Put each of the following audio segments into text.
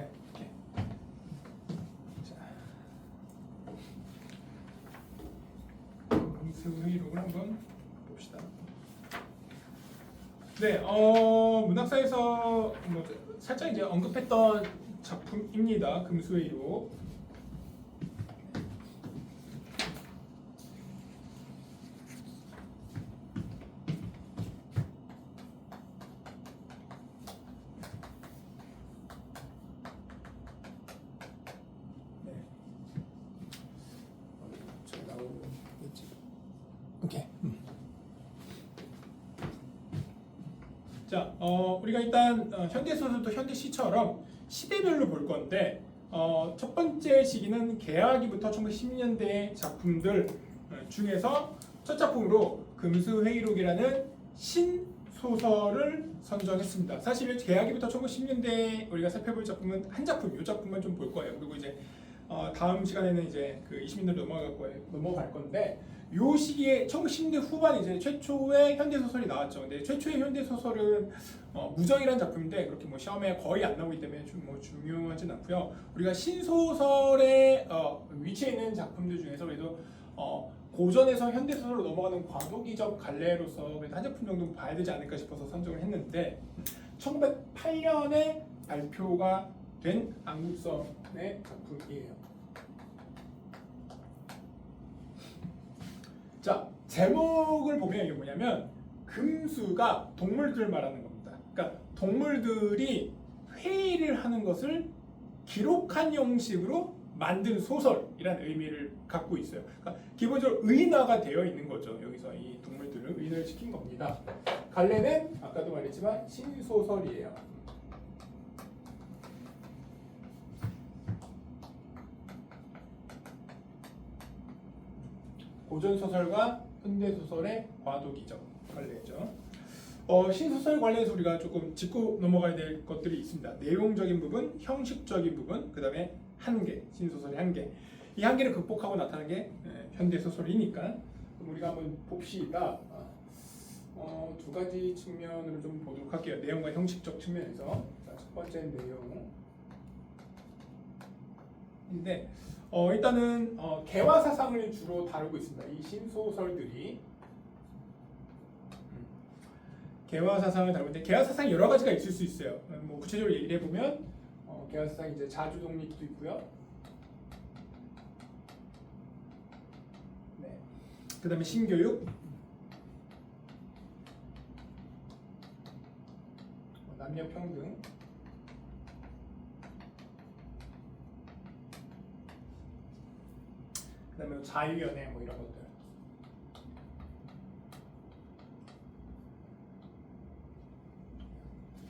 네, 이렇게. 자, 금수회의록을 한번 봅시다. 네, 문학사에서 뭐 살짝 이제 언급했던 작품입니다. 금수회의록. 오케이. 자, 우리가 일단 현대소설도 현대시처럼 시대별로 볼 건데 첫 번째 시기는 개화기부터 1910년대 작품들 중에서 첫 작품으로 금수회의록이라는 신소설을 선정했습니다. 사실 개화기부터 1910년대 우리가 살펴볼 작품은 한 작품, 이 작품만 좀 볼 거예요. 그리고 이제 다음 시간에는 이제 그 20년대 넘어갈 건데 요 시기에 1910년대 후반 이제 최초의 현대 소설이 나왔죠. 근데 최초의 현대 소설은 무정이라는 작품인데 그렇게 뭐 시험에 거의 안 나오기 때문에 좀 뭐 중요하진 않고요. 우리가 신소설의 위치해 있는 작품들 중에서 그래도 고전에서 현대 소설로 넘어가는 과도기적 갈래로서 그래도 한 작품 정도 봐야 되지 않을까 싶어서 선정을 했는데 1908년에 발표가 된 안국선의 작품이에요. 자, 제목을 보면 이게 뭐냐면 금수가 동물들을 말하는 겁니다. 그러니까 동물들이 회의를 하는 것을 기록한 형식으로 만든 소설이라는 의미를 갖고 있어요. 그러니까 기본적으로 의인화가 되어 있는 거죠. 여기서 이 동물들을 의인을 시킨 겁니다. 갈래는 아까도 말했지만 신소설이에요. 고전소설과 현대소설의 과도기적 관례죠. 신소설 관련해서 우리가 조금 짚고 넘어가야 될 것들이 있습니다. 내용적인 부분, 형식적인 부분, 그 다음에 한계, 신소설의 한계. 이 한계를 극복하고 나타난 게 현대소설이니까 그럼 우리가 한번 봅시다. 두 가지 측면으로 좀 보도록 할게요. 내용과 형식적 측면에서. 자, 첫 번째 내용인데 일단은 개화 사상을 주로 다루고 있습니다. 이 신소설들이 개화 사상을 다루는데 개화 사상이 여러 가지가 있을 수 있어요. 뭐 구체적으로 얘기를 해보면 개화 사상 이제 자주 독립도 있고요. 네. 그다음에 신교육, 남녀 평등. 그다음에 자유연애 뭐 이런 것들.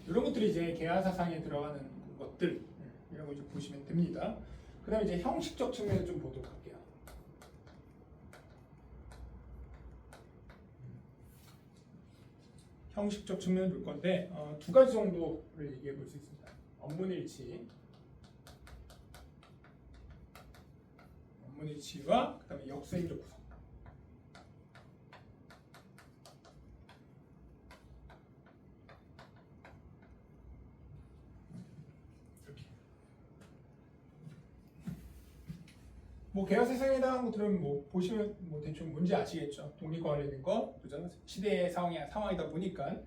이런 것들이 이제 개화 사상에 들어가는 것들이라고 이제 보시면 됩니다. 그다음에 이제 형식적 측면을 좀 보도록 할게요. 형식적 측면을 볼 건데 두 가지 정도를 얘기해 볼 수 있습니다. 업문일치와 그다음에 역사인적 구성. 이렇게. 뭐 개화 세상에 해당하는 것들은 뭐 보시면 뭐 대충 뭔지 아시겠죠. 독립과 관련된 거, 그죠? 시대의 상황이다 보니까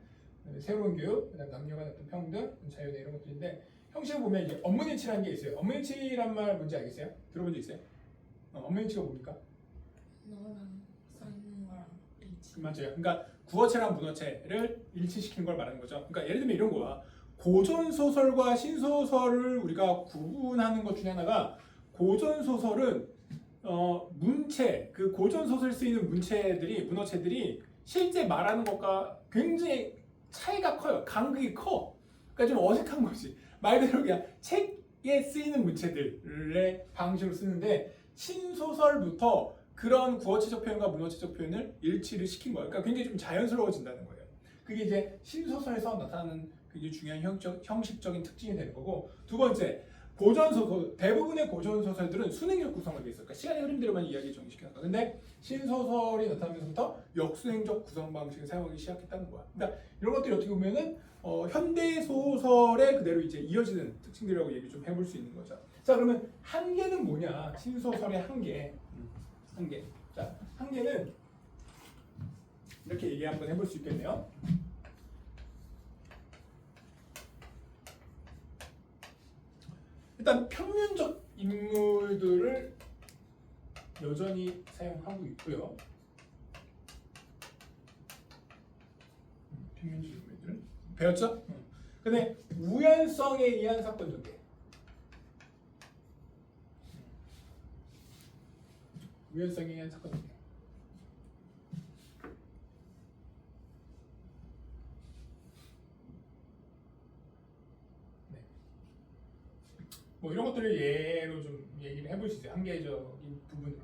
새로운 교육, 그다음 남녀 간 어떤 평등, 자유연애 이런 것들인데 형식을 보면 이제 업문일치라는 게 있어요. 업문일치란 말 뭔지 알겠어요? 들어본 적 있어요? 업문일치가 뭡니까? 너랑 써있는 거랑 일치. 맞아요. 그러니까 구어체랑 문어체를 일치시킨 걸 말하는 거죠. 그러니까 예를 들면 이런 거야. 고전 소설과 신소설을 우리가 구분하는 것 중에 하나가 고전 소설은 문체, 그 고전 소설 쓰이는 문어체들이 실제 말하는 것과 굉장히 차이가 커요. 간극이 커. 그러니까 좀 어색한 거지. 말 그대로 그냥 책에 쓰이는 문체들의 방식으로 쓰는데 신소설부터 그런 구어체적 표현과 문어체적 표현을 일치를 시킨 거예요. 그러니까 굉장히 좀 자연스러워진다는 거예요. 그게 이제 신소설에서 나타나는 굉장히 중요한 형식적인 특징이 되는 거고, 두 번째, 고전 소설 대부분의 고전 소설들은 순행적 구성으로 돼 있어요. 그러니까 시간의 흐름대로만 이야기 정리시키는 거야. 근데 신소설이 나타나면서부터 역순행적 구성 방식을 사용하기 시작했다는 거야. 그러니까 이런 것들이 어떻게 보면은 현대 소설에 그대로 이제 이어지는 특징들이라고 얘기 좀 해볼 수 있는 거죠. 자, 그러면 한계는 뭐냐? 신소설의 한계. 한계. 자, 한계는 이렇게 얘기 한번 해볼 수 있겠네요. 일단 평면적 인물들을 여전히 사용하고 있고요. 평면적 인물들은 배웠죠? 근데 우연성에 의한 사건 전개. 우연성에 의한 사건 전개. 뭐 이런 것들을 예로 좀 얘기를 해볼 수 있어요. 한계적인 부분으로.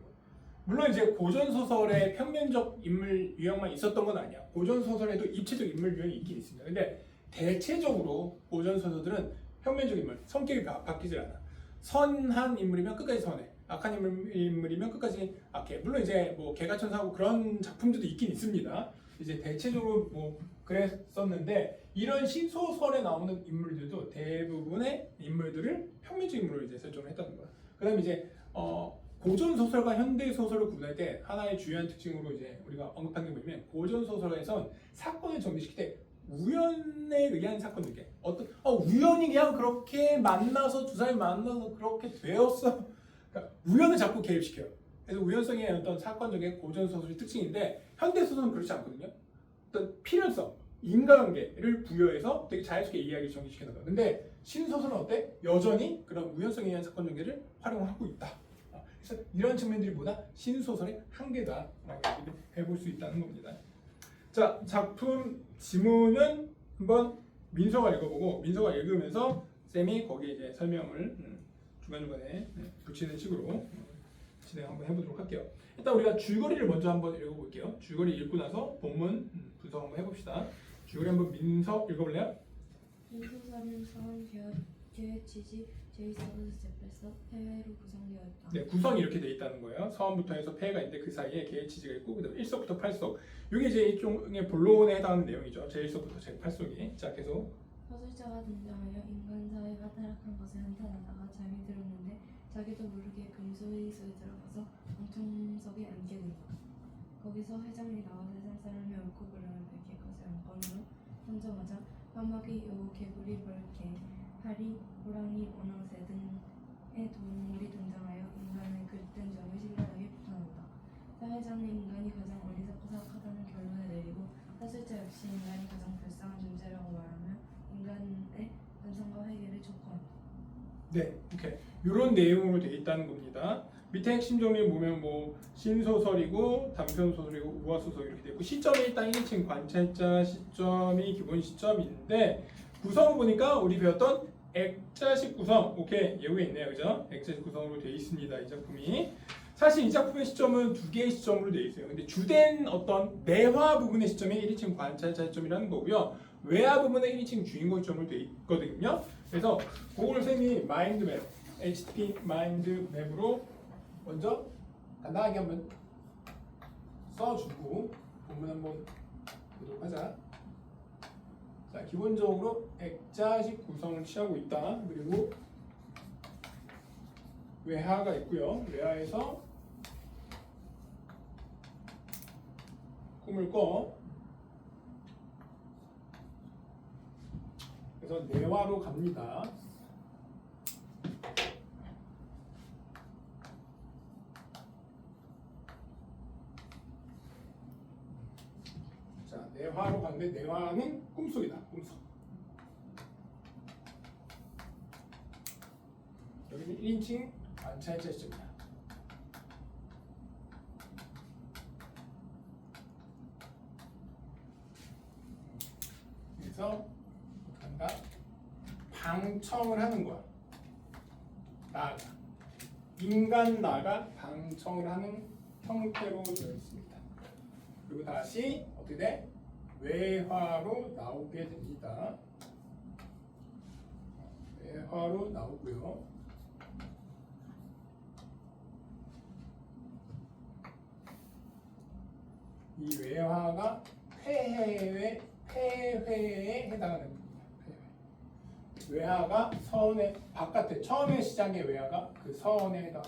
물론 이제 고전 소설에 평면적 인물 유형만 있었던 건 아니야. 고전 소설에도 입체적 인물 유형이 있긴 있습니다. 근데 대체적으로 고전 소설들은 평면적 인물, 성격이 바뀌질 않아. 선한 인물이면 끝까지 선해. 악한 인물이면 끝까지 악해. 물론 이제 뭐 개가천사하고 그런 작품들도 있긴 있습니다. 이제 대체적으로 뭐 그랬었는데 이런 신소설에 나오는 인물들도 대부분의 인물들을 평면적 인물로 이제 설정을 했다는 거야. 그다음에 이제 고전 소설과 현대 소설을 구분할 때 하나의 주요한 특징으로 이제 우리가 언급한 게 뭐냐면 고전 소설에선 사건을 정리시킬 때 우연에 의한 사건 전개. 우연히 그냥 그렇게 만나서 두 사람이 만나서 그렇게 되었어. 그러니까 우연을 자꾸 개입시켜요. 그래서 우연성의 어떤 사건 전개 고전 소설의 특징인데 현대 소설은 그렇지 않거든요. 어떤 필연성, 인과관계를 부여해서 되게 자연스럽게 이야기를 정리시키는 거예요. 근데 신소설은 어때? 여전히 그런 우연성에 의한 사건 전개를 활용하고 있다. 그래서 이런 측면들이 보다 신소설의 한계다라고 얘기를 해볼 수 있다는 겁니다. 자, 작품 지문은 한번 민서가 읽어보고 민서가 읽으면서 쌤이 거기에 이제 설명을 중간중간에 붙이는 식으로 진행 한번 해보도록 할게요. 일단 우리가 줄거리를 먼저 한번 읽어볼게요. 줄거리 읽고 나서 본문 분석 한번 해봅시다. 줄거리 한번 민서 읽어볼래요? 신소설은 서원 계획 취지 제2서브스텝에서 폐회로 구성되어 있다. 네, 구성이 이렇게 돼 있다는 거예요. 서원부터 해서 폐회가 있는데 그 사이에 계획 취지가 있고 그다음 1석부터 8석. 이게 이제 일종의 본론에 해당하는 내용이죠. 제1석부터 제8석이. 자, 계속. 서술자가 등장하여 인간 사회가 타락한 것을 한탄하다가 잠이 들었는데 자기도 모르게 금수의소에 들어가서 방청석에 앉게 된다. 거기서 회장이 나와 세상 사람이 옳고 그름을 밝힐 것을 안건으로 선정하자 까마귀, 여우, 개구리, 벌개, 파리, 호랑이, 원앙새 등의 동물이 등장하여 인간의 그릇된 점을 신랄하게 비판한다. 사회자는 인간이 가장 어리석고 사악하다는 결론을 내리고 사술자 역시 인간이 가장 불쌍한 존재라고 말하며 인간의 반성과 회개를 촉구한다. 네, 이렇게 이런 내용으로 되어 있다는 겁니다. 밑에 핵심 정리 보면 뭐 신소설이고 단편소설이고 우화소설 이렇게 되고 시점이 일단 1인칭 관찰자 시점이 기본 시점인데 구성을 보니까 우리 배웠던 액자식 구성, 오케이, 예우에 있네요, 그죠? 액자식 구성으로 되어 있습니다, 이 작품이. 사실 이 작품의 시점은 두 개의 시점으로 되어 있어요. 근데 주된 어떤 내화 부분의 시점이 1인칭 관찰자 시점이라는 거고요. 외화 부분의 1인칭 주인공 시점으로 되어 있거든요. 그래서 그걸 쌤이 마인드맵, HTTP 마인드맵으로 먼저 간단하게 한번 써주고 본문 한번 보도록 하자. 자, 기본적으로 액자식 구성을 취하고 있다. 그리고 외화가 있고요. 외화에서 꿈을 꿔. 그래서 내화로 갑니다. 자, 내화로 가는데 내화는 꿈속이다. 꿈속. 여기는 1인칭 관찰자 시점이다. 그래서 간다. 방청을 하는 거야. 나가. 인간 나가 방청을 하는 형태로 되어 있습니다. 그리고 다시 어떻게 돼? 외화로 나오게 됩니다. 외화로 나오고요. 이 외화가 폐해에 해당하는 부분이야. 외화가 선의 바깥에 처음에 시작의 외화가 그 선에 해당.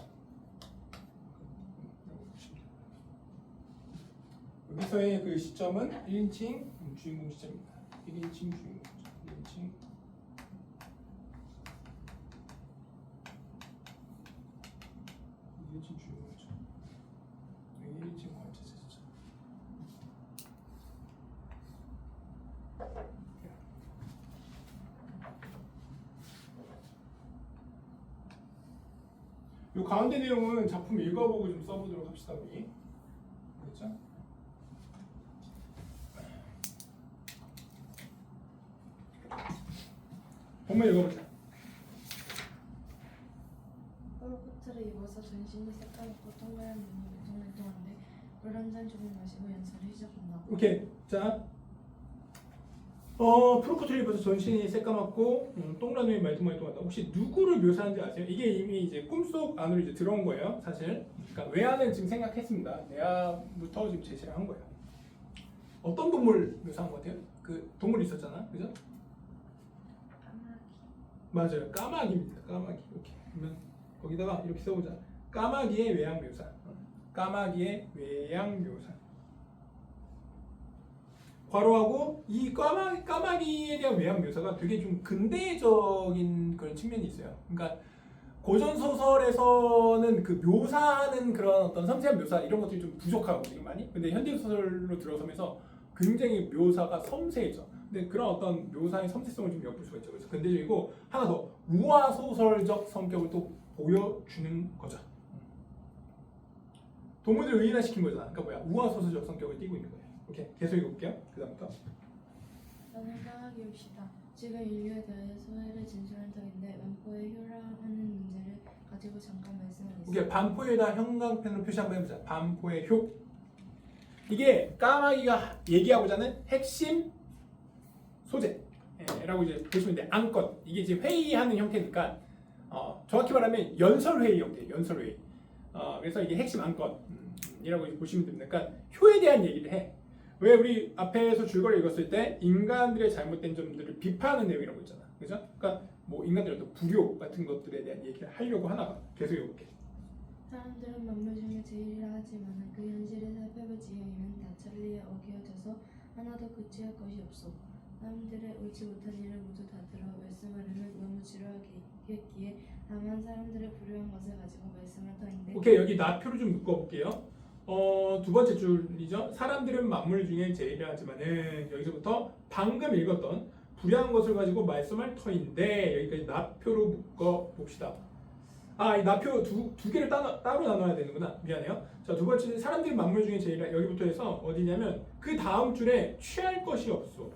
여기서의 그 시점은 1인칭 주인공 시점입니다. 1인칭 주인공 시점. 1인칭 주인공 시점. 1인칭 관찰 시점. 이 가운데 내용은 작품 읽어보고 좀 써보도록 합시다 우리. 그렇죠? 본문 읽어보자. 코트를 입어서 전신이 새까맣고 동그란 눈이 울퉁불퉁한데 물 한 잔 조금 마시고 연설을 시작한다. 오케이. 자, 프로코트를 입어서 전신이 새까맣고 동그란 눈이 말똥말똥하다. 혹시 누구를 묘사하는지 아세요? 이게 이미 이제 꿈속 안으로 이제 들어온 거예요, 사실. 그러니까 외화는 지금 생각했습니다. 내화부터 지금 제시를 한 거예요. 어떤 동물 묘사한 것 같아요? 그 동물 있었잖아, 그죠? 까마귀. 맞아요, 까마귀입니다. 까마귀. 이렇게 그러면 거기다가 이렇게 써보자. 까마귀의 외양 묘사. 까마귀의 외양 묘사. 괄호하고 이 까마귀에 대한 외양 묘사가 되게 좀 근대적인 그런 측면이 있어요. 그러니까 고전 소설에서는 그 묘사하는 그런 어떤 섬세한 묘사 이런 것들이 좀 부족하거든요, 많이. 근데 현대 소설로 들어서면서 굉장히 묘사가 섬세해져. 근데 그런 어떤 묘사의 섬세성을 좀 엿볼 수가 있죠. 그래서 근대적이고 하나 더 우화 소설적 성격을 또 보여주는 거죠. 동물을 의인화시킨 거잖아. 그러니까 뭐야? 우화 소설적 성격을 띠고 있는 거예요. 오케이, 계속 읽어볼게요. 그 다음부터. 나는 까마귀입시다. 지금 인류에 대해 소회를 진술한 터인데 반포의 효라하는 문제를 가지고 잠깐 말씀하겠습니다. 오케이, 반포에다 형광펜으로 표시 한번 해보자. 반포의 효. 이게 까마귀가 얘기하고자 하는 핵심 소재라고 이제 보시면 돼. 안건. 이게 이제 회의하는 형태니까 정확히 말하면 연설회의 형태. 연설회의. 그래서 이게 핵심 안건이라고 보시면 됩니다. 그러니까 효에 대한 얘기를 해. 왜 우리 앞에서 줄거리 읽었을 때 인간들의 잘못된 점들을 비판하는 내용이라고 있잖아, 그죠? 그러니까 뭐 인간들의 어떤 불효 같은 것들에 대한 얘기를 하려고 하나 봐. 계속 읽어볼게. 사람들은 만물 중에 제일이라 하지만 그 현실을 살펴볼 지형이면 다 천리에 어기어져서 하나도 그치할 것이 없소. 사람들의 옳지 못한 일을 모두 다 들어 말씀하려면 너무 지루하겠기에 다만 사람들의 불효한 것을 가지고 말씀할 터인데. 오케이, 여기 나표를 좀 묶어볼게요. 두 번째 줄이죠. 사람들은 만물 중에 제일이라 하지만은 여기서부터 방금 읽었던 불효한 것을 가지고 말씀할 터인데 여기까지 나표로 묶어봅시다. 이 나표 두 개를 따로 나눠야 되는구나. 미안해요. 자, 두 번째는 사람들이 만물 중에 제일이라. 여기부터 해서 어디냐면 그 다음 줄에 취할 것이 없어.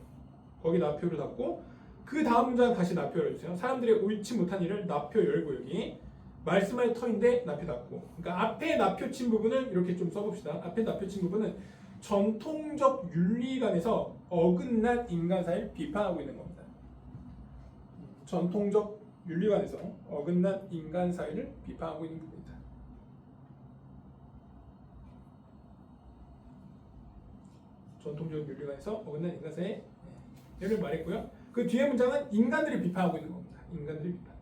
거기 나표를 닫고 그 다음 문장 다시 나표를 해주세요. 사람들의 옳지 못한 일을 나표 열고 여기 말씀할 터인데 나표 닫고. 그러니까 앞에 나표 친 부분은 이렇게 좀 써봅시다. 앞에 나표 친 부분은 전통적 윤리관에서 어긋난 인간사를 비판하고 있는 겁니다. 전통적 윤리관에서 어긋난 인간 사회를 비판하고 있는 부분이다. 전통적 윤리관에서 어긋난 인간 사회를 말했고요. 그 뒤에 문장은 인간들을 비판하고 있는 겁니다. 인간들을 비판.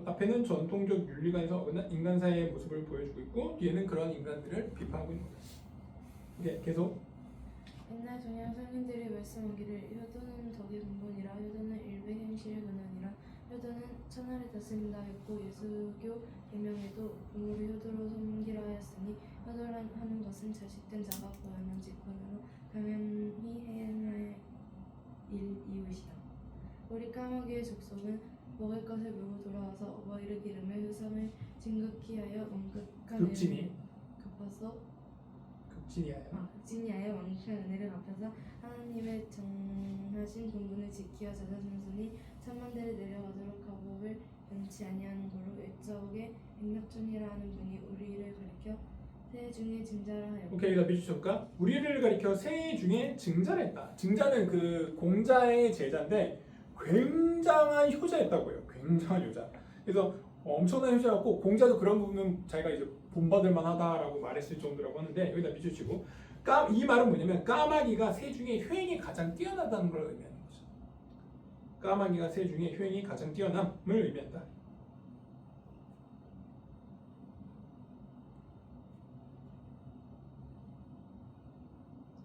앞에는 전통적 윤리관에서 어긋난 인간 사회의 모습을 보여주고 있고 뒤에는 그런 인간들을 비판하고 있는 겁니다. 이게 계속. 옛날 동양 선생들이 말씀하기를 효도는 덕의 근본이라 효도는 일배 행실의 근원이라 효도는 천하를 다스린다 했고 예수교 계명에도 부모를 효도로 섬기라 하였으니 효도하는 것은 자식된 자가 보여는 직분으로 당연히 행할 이유이시다. 우리 까마귀의 족속은 먹을 것을 메고 돌아와서 어버이를 기르며 효성을 진극히 하여 왕극한 극진히 갚아서 극진이하여 왕극한 은혜를 갚아서 하나님의 정하신 본분을 지키어 자자손손이 천만대를 내려가도록 가법을 변치 아니하는 거로 일적의 액락존이라 하는 분이 우리를 가리켜 새 중에 증자라 하였고. 오케이, 여기다 비추실까? 우리를 가리켜 새 중에 증자를 했다. 증자는 그 공자의 제자인데 굉장한 효자였다고요. 굉장한 효자. 그래서 엄청난 효자였고 공자도 그런 부분은 자기가 이제 본받을 만하다라고 말했을 정도라고 하는데 여기다 비추시고 이 말은 뭐냐면 까마귀가 새 중에 효행이 가장 뛰어나다는 걸 의미하는 거죠. 까마귀가 새 중에 효행이 가장 뛰어남을 의미한다.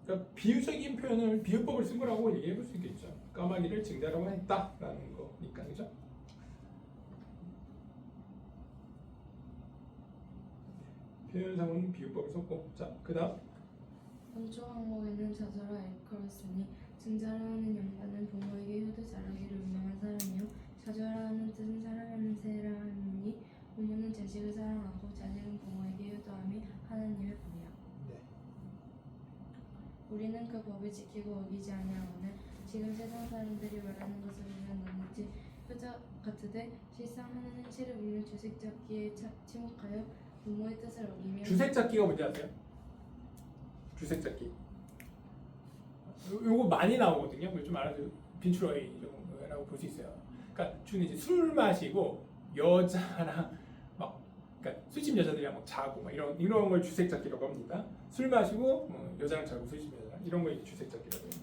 그러니까 비유적인 표현을 비유법을 쓴 거라고 얘기해 볼 수 있겠죠. 까마귀를 증자라고 했다라는 거니까, 그죠? 표현상은 비유법을 썼고, 자, 그다음 원초 항목에는 자자라 일컬었으니 증자라는 연관은 부모에게 효도 자라기를 운명한 사람이요 자자라는 뜻은 사랑하는 사람이니 부모는 자식을 사랑하고 자식은 부모에게 효도함이 하나님의 법이야. 네. 우리는 그 법을 지키고 어기지 아니하거늘 지금 세상 사람들이 말하는 것을 보면 너무지 효자 같으되 실상 하는 행실을 보면 주색잡기에 침묵하여 부모의 뜻을 어기며 주색잡기가 뭔지 아세요? 주색잡기. 요거 많이 나오거든요. 그걸 좀 알아도 빈출어이라고 볼 수 있어요. 그러니까 주는 이제 술 마시고 여자랑 막, 그러니까 술집 여자들이랑 막 자고 막 이런 걸 주색잡기라고 합니다. 술 마시고 여자랑 자고 술집 여자 이런 걸 주색잡기라고 해요.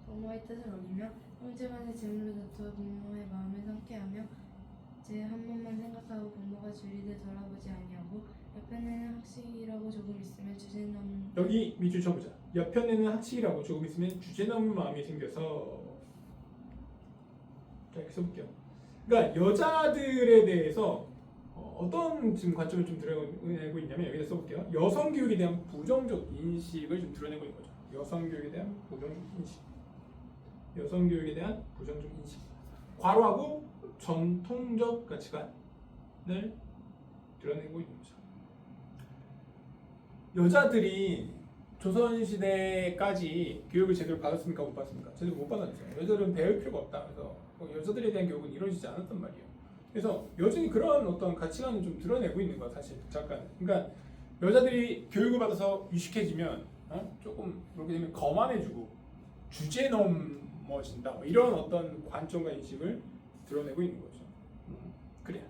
부모의 뜻을 어기며 형제간의 재물로 다투어 부모의 마음을 상케하며 제 한 번만 생각하고 부모가 주리를 돌아보지 아니하고 옆편에는 학식이라고 조금 있으면 주제넘 여기 밑줄 쳐보자. 옆편에는 학식이라고 조금 있으면 주제넘는 마음이 생겨서 자 이렇게 써볼게요. 그러니까 여자들에 대해서 어떤 지금 관점을 좀 드러내고 있냐면 여기다 써볼게요. 여성 교육에 대한 부정적 인식을 좀 드러내고 있는 거죠. 여성 교육에 대한 부정적 인식. 여성 교육에 대한 부정적 인식. 괄호하고 전통적 가치관을 드러내고 있는 거죠. 여자들이 조선시대까지 교육을 제대로 받았습니까? 못 받았습니까? 제대로 못 받았죠. 여자들은 배울 필요가 없다. 그래서 여자들에 대한 교육은 이루어지지 않았단 말이에요. 그래서 여전히 그런 어떤 가치관을 좀 드러내고 있는 거야, 사실 작가는. 그러니까 여자들이 교육을 받아서 유식해지면 조금 그렇게 되면 거만해지고 주제 넘어진다. 뭐 이런 어떤 관점과 인식을 드러내고 있는 거죠. 그래.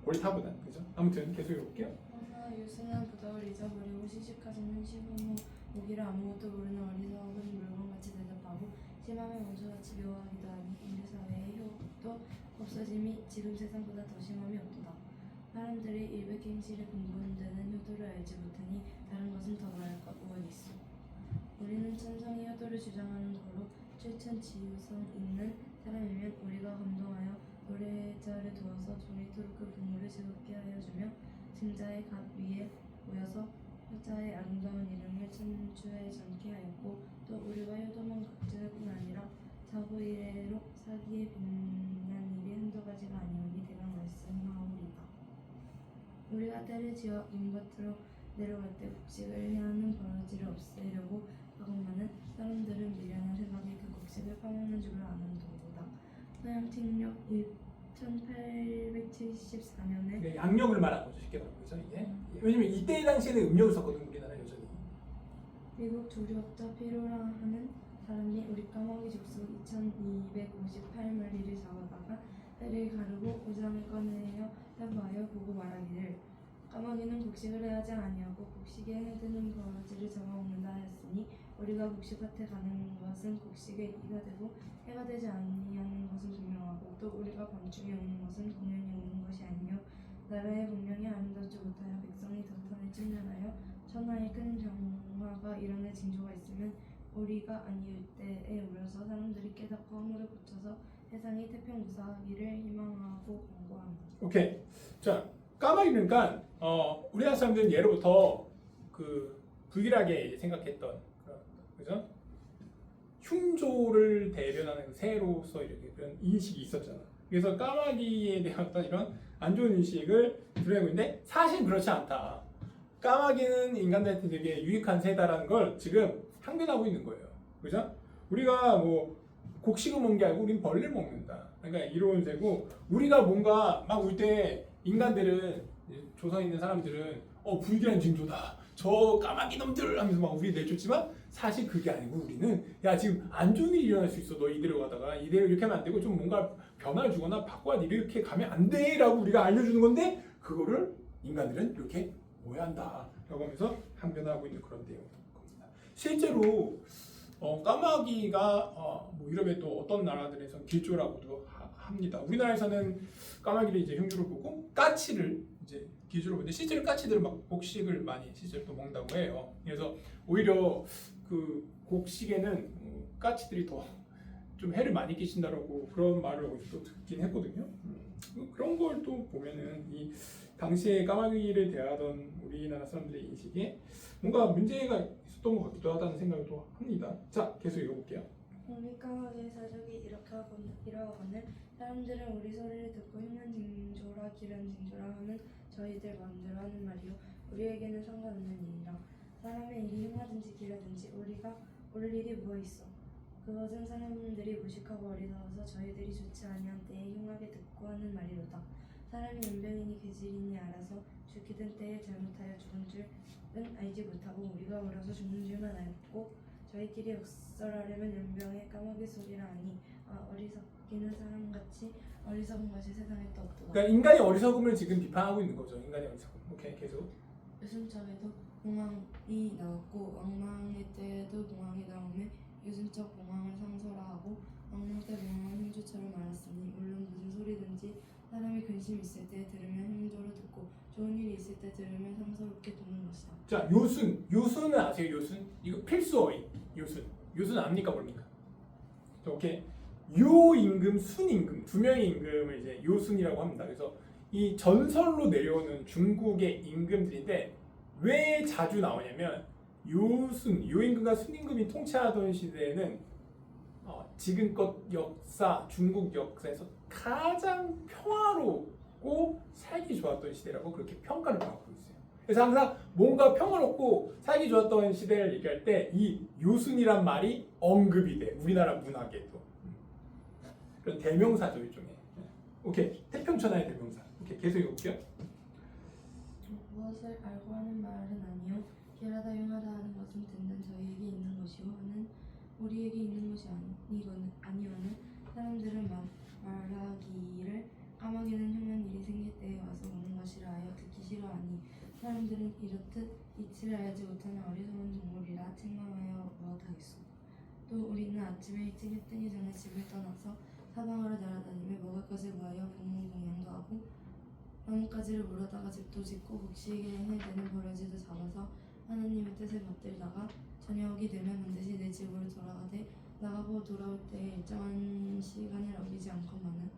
옳다보다 그죠? 아무튼 계속 해볼게요. 하나 유순한 부덕을 잊어버리고 시집가서는 시부모 보기를 아무것도 모르는 어리석은 물건같이 대답하고 심함의 원수같이 묘하기도 하니 우리 사회의 효도 없어짐이 지금 세상보다 더 심함이 없도다. 사람들이 일백행실에 근본되는 효도를 알지 못하니 다른 것은 더 말할 것 무엇이 있어. 우리는 천성이 효도를 주장하는 도로 실천지유성 있는 사람이면 우리가 감동하여 노래자를 두어서 종이토록 그 부모를 즐겁게 하여주며 증자의 갓 위에 모여서 효자의 아름다운 이름을 천주에 전케 하였고 또 우리가 효도만 각지할 뿐 아니라 자고 이래로 사기에 빛난 일이 한두 가지가 아니오니 대강 말씀하오리다. 우리가 때를 지어 윤밭으로 내려갈 때 곡식을 해하는 버러지를 없애려고 하건만은 사람들은 미련한 생각에 그 곡식을 파먹는 줄을 아는 도다. 서양책력 1874년에 네, 양력을 말하는 거죠, 쉽게 말하면. 그죠, 이게? 왜냐면 이때 당시에는 음력을 썼거든, 우리나라 여전히. 미국 조류학자 피로라 하는 사람이 우리 까마귀 족속 2258마리를 잡아다가 해를 가르고 우장을 꺼내어 해부하여 보고 말하기를 까마귀는 곡식을 해하지 아니하고 곡식에 해드는 버러지를 잡아먹는다 하였으니 우리가 곡식밭에 가는 것은 곡식에 이가 되고 해가 되지 아니하는 것은 분명하고 또 우리가 밤중에 오는 것은 공연히 오는 것이 아니요 나라의 분명히 아름답지 못하여 백성이 덕탄에 침략하여 천하의 큰 병화가 일어날 징조가 있으면 우리가 아니일 때에 울려서 사람들이 깨닫고 허물을 고쳐서 세상이 태평무사하기를 희망하고 권고합니다. 오케이. 자, 까마귀니까 우리나라 사람들은 예로부터 그 불길하게 생각했던 그죠? 흉조를 대변하는 새로서 이렇게 그런 인식이 있었잖아. 그래서 까마귀에 대한 어떤 이런 안 좋은 인식을 드러내고 있는데 사실 그렇지 않다. 까마귀는 인간들한테 되게 유익한 새다라는 걸 지금 항변하고 있는 거예요. 그죠? 우리가 뭐 곡식을 먹는 게 아니고 우리는 벌레를 먹는다. 그러니까 이로운 새고 우리가 뭔가 막 울 때 인간들은 조선에 있는 사람들은 불길한 징조다. 저 까마귀 놈들 하면서 막 우리 내쫓지만 사실 그게 아니고 우리는 야 지금 안 좋은 일이 일어날 수 있어. 너 이대로 가다가 이대로 이렇게 하면 안 되고 좀 뭔가 변화를 주거나 바꿔야 이렇게 가면 안 돼라고 우리가 알려주는 건데 그거를 인간들은 이렇게 오해한다라고 하면서 항변하고 있는 그런 내용인 겁니다. 실제로 까마귀가 뭐 유럽의 또 어떤 나라들에서는 길조라고도 합니다. 우리나라에서는 까마귀를 이제 흉조로 보고 까치를 이제 길조로 보는데 실제로 까치들은 막 곡식을 많이 실제로 또 먹는다고 해요. 그래서 오히려 그 곡식에는 까치들이 더 좀 해를 많이 끼친다라고 그런 말을 어디서 듣긴 했거든요. 그런 걸 또 보면은 이 당시에 까마귀를 대하던 우리나라 사람들의 인식에 뭔가 문제가 있었던 것 같기도 하다는 생각을 또 합니다. 자, 계속 읽어볼게요. 우리 까마귀의 사족이 이러하거늘 사람들은 우리 소리를 듣고 흉은 징조라 기른 징조라 하는 저희들 마음대로 하는 말이요 우리에게는 상관없는 일이라. 사람의 일이 흉하든지 기라든지 우리가 올 일이 무엇 있어. 그것은 사람들이 무식하고 어리석어서 저희들이 좋지 아니한 때에 흉하게 듣고 하는 말이로다. 사람이 연병이니 계질이니 알아서 죽기든 때에 잘못하여 죽은 줄은 알지 못하고 우리가 어려서 죽는 줄만 알고 저희끼리 역설하려면 연병의 까마귀 소리라 하니 어리석기는 사람같이 어리석은 것이 세상에 또 없도다. 그러니까 인간의 어리석음을 지금 비판하고 있는 거죠. 인간의 어리석음. 오케이, 계속. 유순적에도 공황이 나왔고 왕망의 때에도 공황이 나오매 유순적 공황을 상설하고 왕망 때 공황은 흉조처럼 알았으니 물론 무슨 소리든지 사람이 근심 있을 때 들으면 흉조로 듣고 좋은 일이 있을 때 들으면 상서롭게 듣는 것이다. 자, 요순은 아세요? 요순? 이거 필수어휘. 요순 압니까 모릅니까? 오케이. 요 임금, 순 임금 두 명의 임금을 이제 요순이라고 합니다. 그래서 이 전설로 내려오는 중국의 임금들인데 왜 자주 나오냐면 요순, 요 임금과 순 임금이 통치하던 시대에는 지금껏 중국 역사에서 가장 평화롭고 살기 좋았던 시대라고 그렇게 평가를 받고 있어요. 그래서 항상 뭔가 평화롭고 살기 좋았던 시대를 얘기할 때 이 요순이란 말이 언급이 돼. 우리나라 문학에도. 그런 대명사죠, 일종의. 오케이. 태평천하의 대명사. 오케이. 계속 읽어볼게요. 무엇을 알고 하는 말은 아니요 길하다 흉하다 하는 것은 듣는 저희에게 있는 것이요 하는 우리에게 있는 것이 아니오는 사람들은 말하기를 까마귀는 흉한 일이 생길 때에 와서 오는 것이라 하여 듣기 싫어하니 사람들은 이렇듯 이치를 알지 못하는 어리석은 동물이라 책망하여 무엇하겠소. 또 우리는 아침에 일찍 해 뜨기 전에 집을 떠나서 사방으로 날아다니며 먹을 것을 구하여 공양도 하고 나뭇가지를 물어다가 집도 짓고 곡식에 해되는 버러지도 잡아서 하나님의 뜻을 받들다가 저녁이 되면 반드시 내 집으로 돌아가되 나가고 돌아올 때 일정한 시간을 어기지 않건만은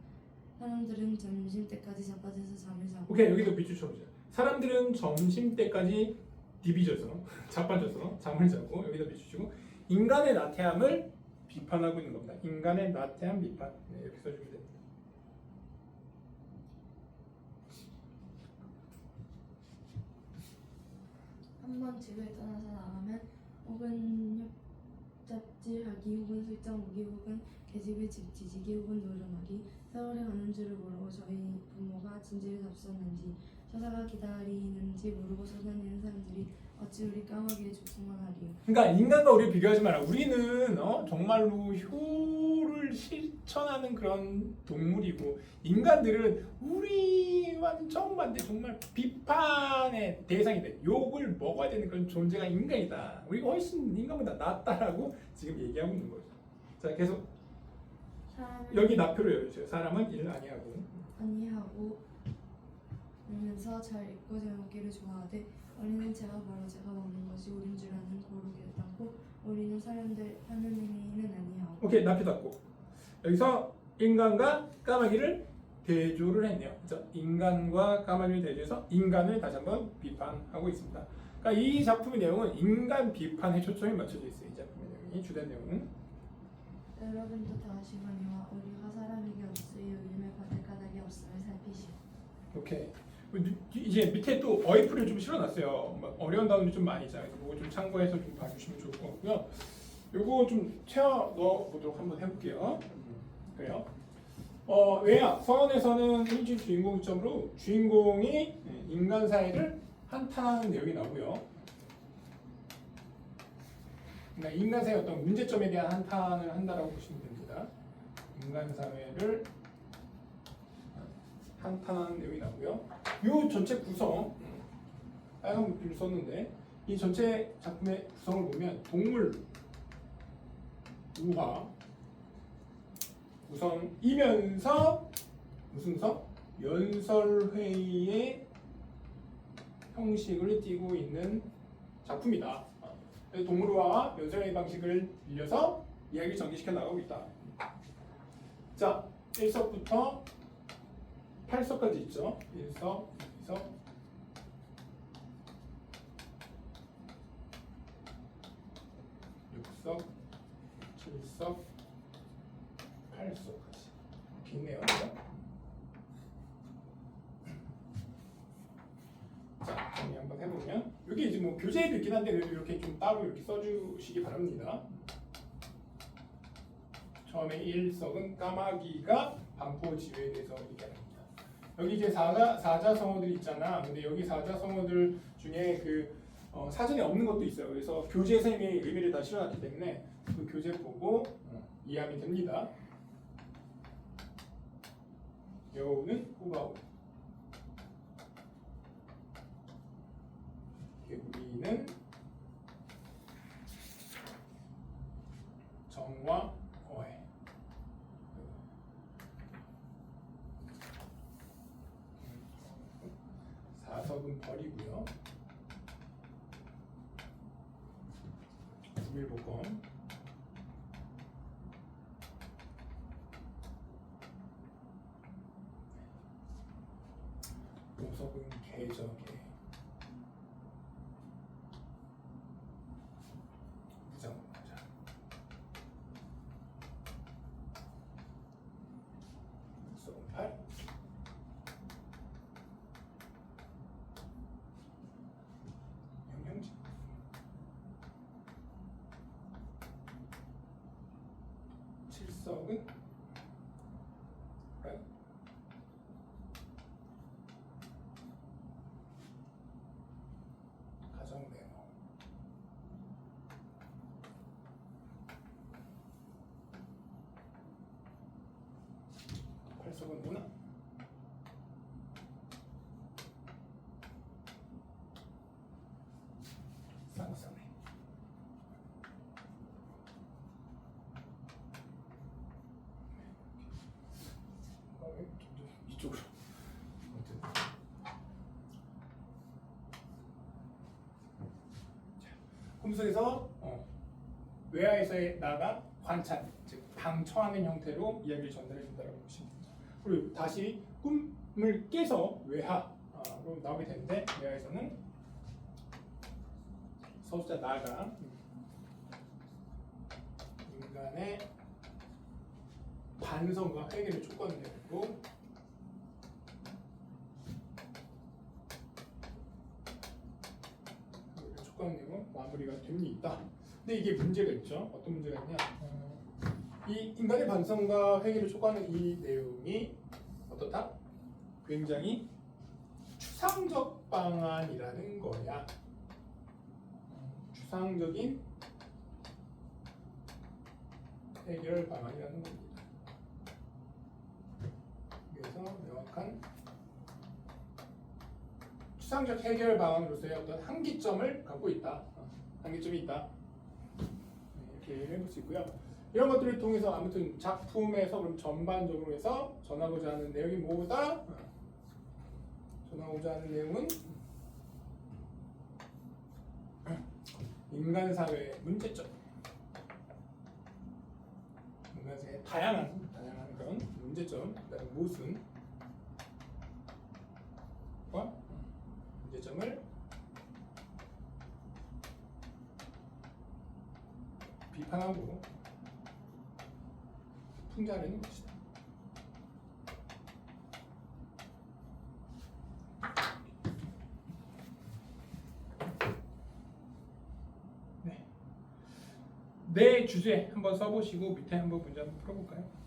사람들은 점심때까지 자빠져서 잠을 자고 오케이. 여기도 밑줄 쳐보자. 사람들은 점심때까지 디비져서 자빠져서 잠을 자고 여기다 밑줄 치고 인간의 나태함을 비판하고 있는 겁니다. 인간의 나태함 비판. 네, 이렇게 써주면 됩니다. 한번 집을 떠나서 나가면 혹은 혓잡질하기 혹은 슬쩍 오기 혹은 계집을 뒤지기 혹은 노름하기 세월에 가는 줄을 모르고 저희 부모가 진지를 잡수었는지 처사가 기다리는지 모르고 쏟아내는 사람들이 어찌 우리 까마귀의 족속만 하리요. 그러니까 인간과 우리를 비교하지 마라. 우리는 정말로 효를 실천하는 그런 동물이고 인간들은 우리와는 정반대 정말 비판의 대상이 돼. 욕을 먹어야 되는 그런 존재가 인간이다. 우리가 훨씬 인간보다 낫다라고 지금 얘기하고 있는 거죠. 자, 계속 여기 나표를 열어주세요. 사람은 일을 아니하고 하면서 잘 읽고 잘 먹기를 좋아하되 우리는 바로 제가 먹는 것이 우린 줄 아는 고로 깨닫고 우리는 사람들 하는 행위는 아니하고. 오케이, 나표 닫고 여기서 인간과 까마귀를 대조를 했네요. 그래서 인간과 까마귀를 대조해서 인간을 다시 한번 비판하고 있습니다. 그러니까 이 작품의 내용은 인간 비판에 초점이 맞춰져 있어요. 이 작품의 내용이 주된 내용은 여러분도 다 아시거니와 우리가 사람에게 없으이 울림을 받을 까닭이 없음을 살피시오. 오케이. 이제 밑에 또 어휘풀이를 좀 실어놨어요. 어려운 단어들이 좀 많이 있잖아요. 그래서 그거 좀 참고해서 좀 봐주시면 좋을 것 같고요. 요거 좀 채워 넣어보도록 한번 해볼게요. 그래요. 왜냐? 서원에서는 일주 주인공 시점으로 주인공이 인간 사회를 한탄하는 내용이 나오고요. 그러니까 인간 사회의 어떤 문제점에 대한 한탄을 한다라고 보시면 됩니다. 인간 사회를 한탄하는 내용이 나오고요. 이 전체 구성 빨간笔를 썼는데 이 전체 작품의 구성을 보면 동물, 우화, 구성이면서 무슨 서? 연설회의의 형식을 띠고 있는 작품이다. 그래서 동물화와 연설회의 방식을 빌려서 이야기를 전개시켜 나가고 있다. 자, 1석부터 8석까지 있죠. 1석, 2석, 6석, 7석, 8석까지. 긴네요. 자, 정리 한번 해보면 여기 이제 뭐 교재에도 있긴 한데 그래도 이렇게 좀 따로 이렇게 써주시기 바랍니다. 처음에 1석은 까마귀가 반포지회에 대해서 얘기합니다. 여기 이제 사자성어들 있잖아. 근데 여기 사자성어들 중에 그 사전에 없는 것도 있어요. 그래서 교재에서 이미 의미를 다 실어놨기 때문에 그 교재 보고 이해하면 됩니다. 여우는 호가우, 개구리는 정화 어해. 사석은 벌이고요. 구밀복권, 오석은 개적에, 무장모자, 묵석은 팔, 영양지, 칠석은 가정내모, 팔석은 문화, 쌍쌍해. 이쪽으로. 아무튼. 꿈속에서 외화에서의 나가 관찰, 즉 방처하는 형태로 이야기를 전달해 준다고 보시면 됩니다. 그리고 다시 꿈을 깨서 외화로 나오게 되는데 외화에서는 서술자 나가 인간의 반성과 회개를 촉구하고 촉구하는 마무리가 됩니다. 근데 이게 문제가 있죠. 어떤 문제가 있냐? 이 인간의 반성과 회개를 촉구하는 이 내용이 어떻다? 굉장히 추상적 방안이라는 거야. 추상적인 해결 방안이라는 겁니다. 그래서 명확한 추상적 해결 방안으로서의 어떤 한계점을 갖고 있다. 한계점이 있다. 이렇게 해볼 수 있고요. 이런 것들을 통해서 아무튼 작품에서 그럼 전반적으로 해서 전하고자 하는 내용이 뭐다? 전하고자 하는 내용은 인간사회의 문제점, 인간사회의 다양한 그런 문제점, 그다음에 모순과 문제점을 비판하고 풍자하는 것이다. 내 주제 한번 써보시고 밑에 한번 문제 한번 풀어볼까요?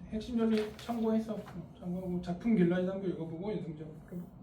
핵심 정리 참고해서 참고하고 작품 길라지 한번 읽어보고 연습 문제 한번 풀어볼게요.